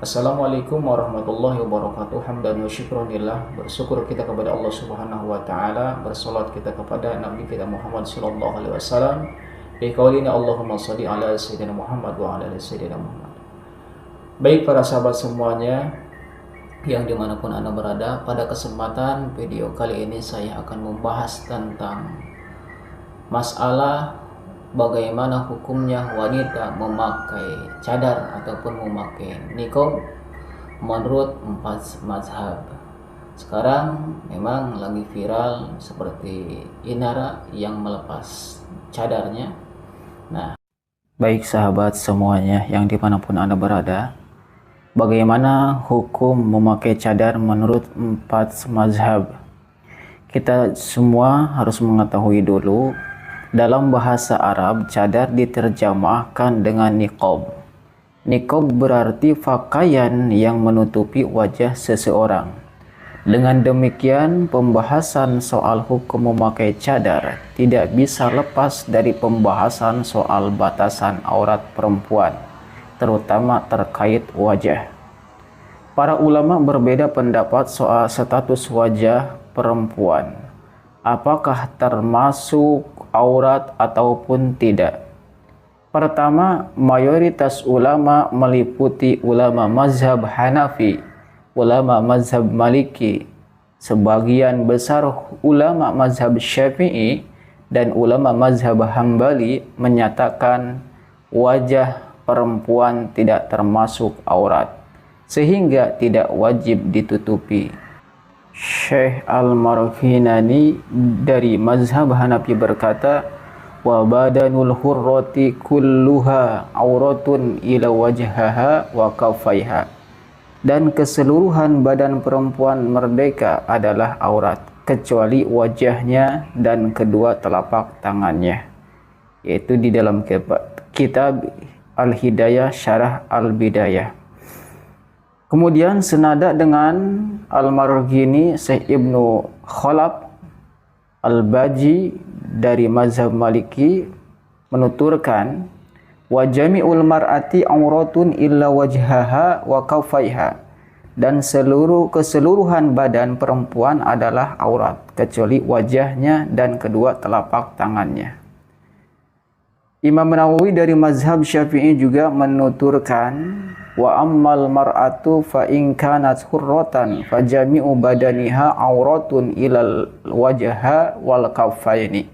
Assalamualaikum warahmatullahi wabarakatuh. Hamdan wa syukranillah. Bersyukur kita kepada Allah Subhanahu wa taala, bersolat kita kepada Nabi kita Muhammad sallallahu alaihi wasallam. Bi qaulina Allahumma shalli ala sayyidina Muhammad wa ala ali sayyidina Muhammad. Baik para sahabat semuanya yang dimanapun Anda berada, pada kesempatan video kali ini saya akan membahas tentang masalah bagaimana hukumnya wanita memakai cadar ataupun memakai niqab menurut 4 mazhab. Sekarang memang lagi viral seperti Inara yang melepas cadarnya. Nah, baik sahabat semuanya yang dimanapun Anda berada, bagaimana hukum memakai cadar menurut 4 mazhab? Kita semua harus mengetahui dulu, dalam bahasa Arab, cadar diterjemahkan dengan niqab. Niqab berarti pakaian yang menutupi wajah seseorang. Dengan demikian, pembahasan soal hukum memakai cadar tidak bisa lepas dari pembahasan soal batasan aurat perempuan, terutama terkait wajah. Para ulama berbeda pendapat soal status wajah perempuan. Apakah termasuk aurat ataupun tidak? Pertama, mayoritas ulama meliputi ulama mazhab Hanafi, ulama mazhab Maliki, sebagian besar ulama mazhab Syafi'i, dan ulama mazhab Hambali menyatakan wajah perempuan tidak termasuk aurat, sehingga tidak wajib ditutupi. Syekh Al-Marghinani dari mazhab Hanafi berkata, wa badanul hurrati kulluha auratun ila wajhaha wa kaffaiha. Dan keseluruhan badan perempuan merdeka adalah aurat, kecuali wajahnya dan kedua telapak tangannya. Yaitu di dalam kitab Al-Hidayah Syarah Al-Bidayah. Kemudian senada dengan Al-Marghini, Syekh Ibnu Khalaf Al-Baji dari mazhab Maliki menuturkan, wa jami'ul mar'ati auratun illa wajhaha wa kaffaiha. Dan keseluruhan badan perempuan adalah aurat, kecuali wajahnya dan kedua telapak tangannya. Imam Nawawi dari mazhab Syafi'i juga menuturkan, wa ammal mar'atu fa in kanat hurratan fa jami'u badaniha auratun ilal wajha wal kaffaini.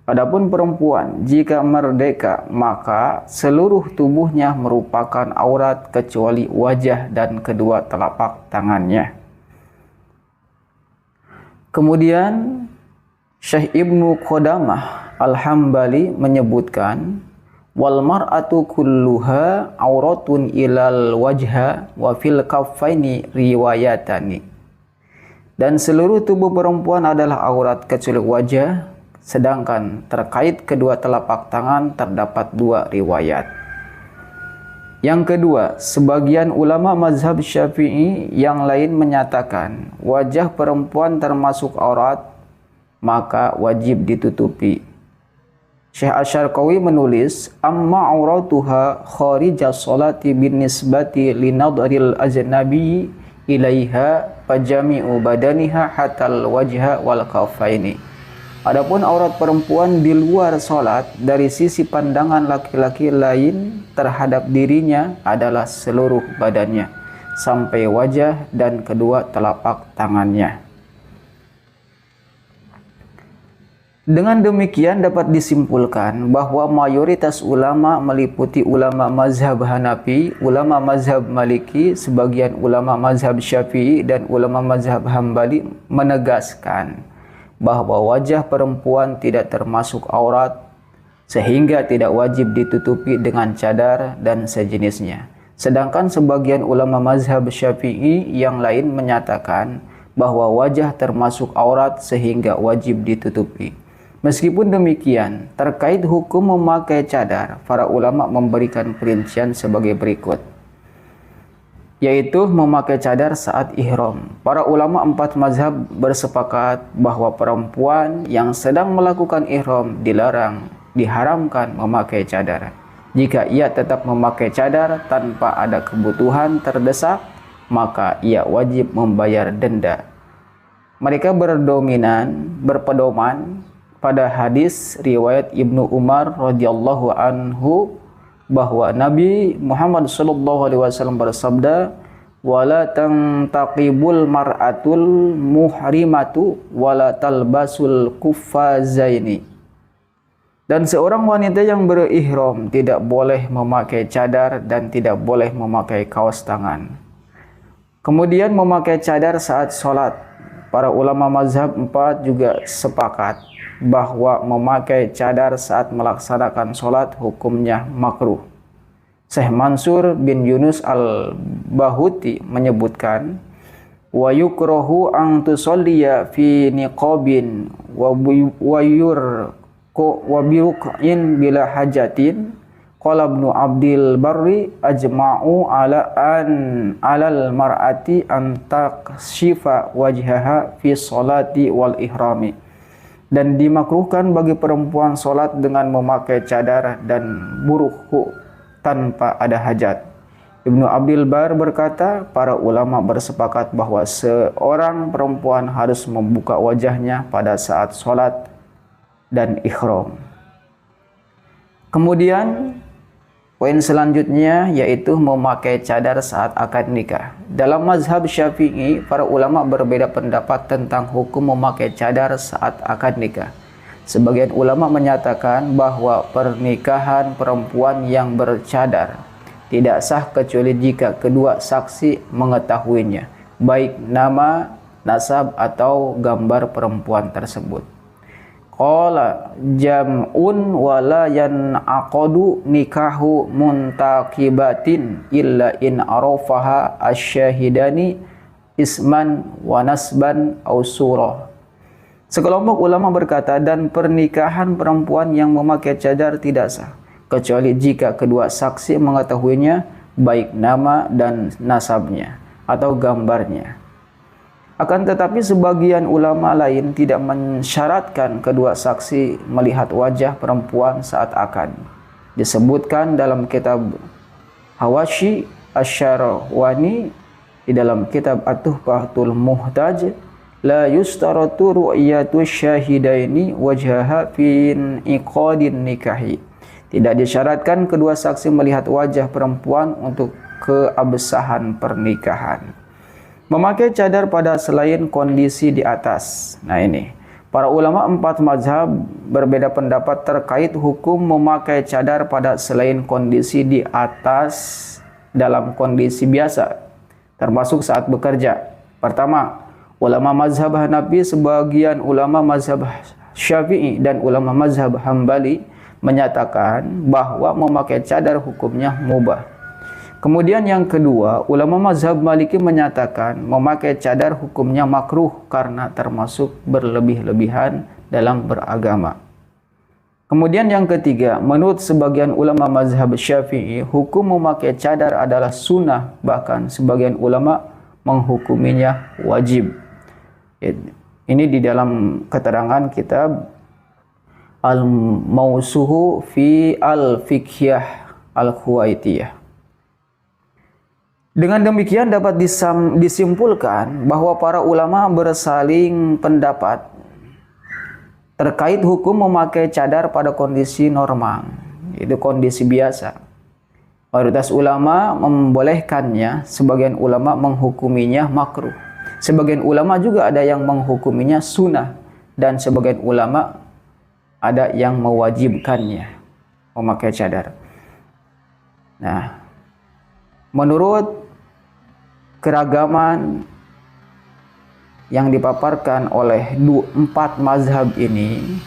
Adapun perempuan jika merdeka maka seluruh tubuhnya merupakan aurat kecuali wajah dan kedua telapak tangannya. Kemudian Syekh Ibnu Qudamah Al-Hambali menyebutkan, wal mar'atu kulluha auratun ilal wajha wa fil kaffaini riwayatani. Dan seluruh tubuh perempuan adalah aurat kecuali wajah, sedangkan terkait kedua telapak tangan terdapat 2 riwayat. Yang kedua, sebagian ulama mazhab Syafi'i yang lain menyatakan wajah perempuan termasuk aurat, maka wajib ditutupi. Syekh Asy-Syarqawi menulis, amma auratuha kharijas sholati bin nisbati li nadril ajnabi ilaiha fajami'u badaniha hatal wajha wal kaffaini. Adapun aurat perempuan di luar salat dari sisi pandangan laki-laki lain terhadap dirinya adalah seluruh badannya sampai wajah dan kedua telapak tangannya. Dengan demikian dapat disimpulkan bahwa mayoritas ulama meliputi ulama mazhab Hanafi, ulama mazhab Maliki, sebagian ulama mazhab Syafi'i, dan ulama mazhab Hambali menegaskan bahwa wajah perempuan tidak termasuk aurat, sehingga tidak wajib ditutupi dengan cadar dan sejenisnya. Sedangkan sebagian ulama mazhab Syafi'i yang lain menyatakan bahwa wajah termasuk aurat sehingga wajib ditutupi. Meskipun demikian, terkait hukum memakai cadar, para ulama memberikan perincian sebagai berikut, yaitu memakai cadar saat ihram. Para ulama 4 mazhab bersepakat bahwa perempuan yang sedang melakukan ihram diharamkan memakai cadar. Jika ia tetap memakai cadar tanpa ada kebutuhan terdesak, maka ia wajib membayar denda. Mereka berpedoman pada hadis riwayat Ibnu Umar radhiyallahu anhu bahwa Nabi Muhammad SAW bersabda, wala tantaqibul mar'atul muhrimatu wala talbasul kuffazaini. Dan seorang wanita yang berihram tidak boleh memakai cadar dan tidak boleh memakai kaos tangan. Kemudian memakai cadar saat sholat. Para ulama mazhab 4 juga sepakat bahwa memakai cadar saat melaksanakan sholat hukumnya makruh. Syekh Mansur bin Yunus al-Bahuti menyebutkan, wa yukrahu an tusalliya fi niqabin wa biruk'in bila hajatin. Qala Ibnu Abdil Barri ajma'u alal mar'ati an takshifa wajhaha fi sholati wal ihrami. Dan dimakruhkan bagi perempuan sholat dengan memakai cadar dan buruk tanpa ada hajat. Ibnu Abdil Bar berkata, para ulama bersepakat bahwa seorang perempuan harus membuka wajahnya pada saat sholat dan ihram. Kemudian poin selanjutnya yaitu memakai cadar saat akad nikah. Dalam mazhab Syafi'i, para ulama berbeda pendapat tentang hukum memakai cadar saat akad nikah. Sebagian ulama menyatakan bahwa pernikahan perempuan yang bercadar tidak sah kecuali jika kedua saksi mengetahuinya, baik nama, nasab atau gambar perempuan tersebut. Qala jam'un wala yanaqadu nikahu muntaqibatin illa in arafaha asyahidani isman wa nasban aw surah. Sekelompok ulama berkata, dan pernikahan perempuan yang memakai cadar tidak sah kecuali jika kedua saksi mengetahuinya, baik nama dan nasabnya atau gambarnya. Akan tetapi sebagian ulama lain tidak mensyaratkan kedua saksi melihat wajah perempuan saat akad. Disebutkan dalam kitab Hawashi Asy-Syarwani di dalam kitab At-Tuhfatul Muhtaj, la yustaratu ru'yatu syahidaini wajhaha fi iqadin nikahi. Tidak disyaratkan kedua saksi melihat wajah perempuan untuk keabsahan pernikahan. Memakai cadar pada selain kondisi di atas. Nah ini, para ulama 4 mazhab berbeda pendapat terkait hukum memakai cadar pada selain kondisi di atas dalam kondisi biasa, termasuk saat bekerja. Pertama, ulama mazhab Hanafi, sebagian ulama mazhab Syafi'i dan ulama mazhab Hambali menyatakan bahwa memakai cadar hukumnya mubah. Kemudian yang kedua, ulama mazhab Maliki menyatakan memakai cadar hukumnya makruh karena termasuk berlebih-lebihan dalam beragama. Kemudian yang ketiga, menurut sebagian ulama mazhab Syafi'i, hukum memakai cadar adalah sunnah, bahkan sebagian ulama menghukuminya wajib. Ini di dalam keterangan kitab Al-Mawsuhu fi Al-Fiqhiyah Al-Khuwaitiyah. Dengan demikian dapat disimpulkan bahwa para ulama bersaling pendapat terkait hukum memakai cadar pada kondisi normal, itu kondisi biasa. Mayoritas ulama membolehkannya, sebagian ulama menghukuminya makruh. Sebagian ulama juga ada yang menghukuminya sunnah, dan sebagian ulama ada yang mewajibkannya memakai cadar. Nah, menurut keragaman yang dipaparkan oleh 4 mazhab ini,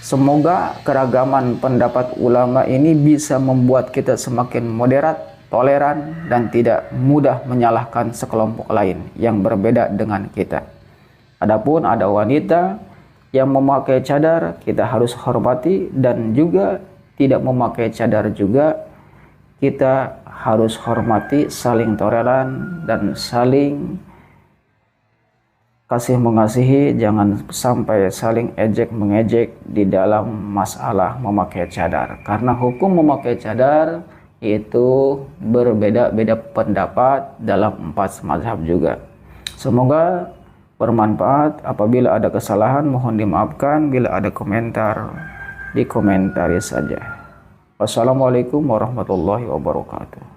semoga keragaman pendapat ulama ini bisa membuat kita semakin moderat, toleran, dan tidak mudah menyalahkan sekelompok lain yang berbeda dengan kita. Adapun ada wanita yang memakai cadar, kita harus hormati, dan juga tidak memakai cadar juga kita harus hormati, saling toleran dan saling kasih mengasihi, jangan sampai saling ejek mengejek di dalam masalah memakai cadar. Karena hukum memakai cadar itu berbeda-beda pendapat dalam 4 mazhab juga. Semoga bermanfaat. Apabila ada kesalahan mohon dimaafkan, bila ada komentar dikomentari saja. Wassalamualaikum warahmatullahi wabarakatuh.